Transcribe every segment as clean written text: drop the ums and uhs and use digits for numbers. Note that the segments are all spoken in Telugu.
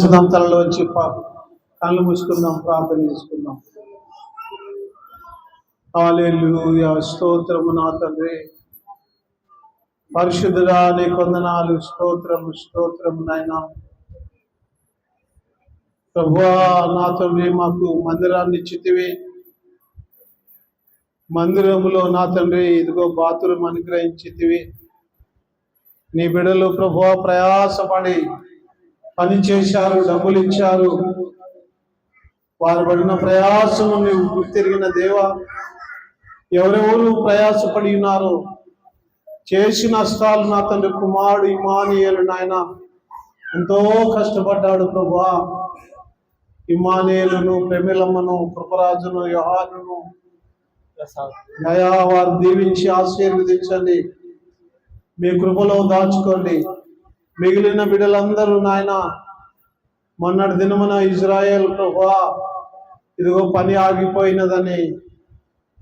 తలలోంచి కళ్ళు మూసుకుందాం, ప్రార్థన చేసుకుందాం. హల్లెలూయా, స్తోత్రము నా తండ్రి, పరిశుద్ధుడా నీకు వందనాలు, స్తోత్రము స్తోత్రము నాయనా. ప్రభువా నా తండ్రి, మాకు మందిరాన్ని ఇచ్చితివి. మందిరములో నా తండ్రి ఇదిగో బాత్రూమ్ అనుగ్రహించితివి. నీ బిడ్డలు ప్రభువా ప్రయాసపడి పని చేశారు, డబ్బులు ఇచ్చారు. వారు పడిన ప్రయాసము నీవు గుర్తిరిగిన దేవా. ఎవరెవరు ప్రయాసపడి ఉన్నారు, చేసిన నష్టాలు నా తండ్రి కుమారుడు ఇమానుయేలు నాయన ఎంతో కష్టపడ్డాడు ప్రభువా. ఇమానుయేలును, ప్రేమిలమ్మను, కృపరాజును, యోహానును నయా వారు దీవించి ఆశీర్వదించండి, మీ కృపలో దాచుకోండి. మిగిలిన బిడ్డలందరూ నాయన మొన్నటి దినమున ఇజ్రాయేల్ ప్రభువా ఇదిగో పని ఆగిపోయినదని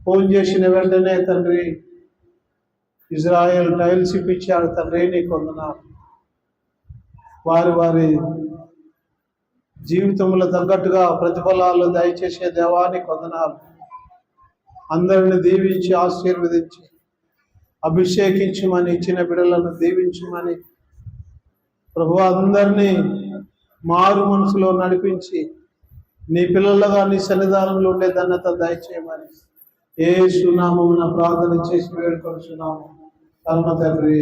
ఫోన్ చేసిన వెంటనే తండ్రి ఇజ్రాయేల్ టైల్స్ ఇప్పించాడు తండ్రి, నీకు వందనాలు. వారి వారి జీవితంలో తగ్గట్టుగా ప్రతిఫలాలు దయచేసే దేవానికి వందనాలు. అందరిని దీవించి ఆశీర్వదించి అభిషేకించమని, ఇచ్చిన బిడ్డలను దీవించమని ప్రభువా అందరినీ మారు మనసులో నడిపించి నీ పిల్లలుగా నీ సన్నిధానంలో ఉండే ధన్యత దయచేయమని యేసు నామమున ప్రార్థన చేసి వేడుకొనుచున్నాము. పరమ తండ్రి,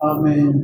ఆమేన్.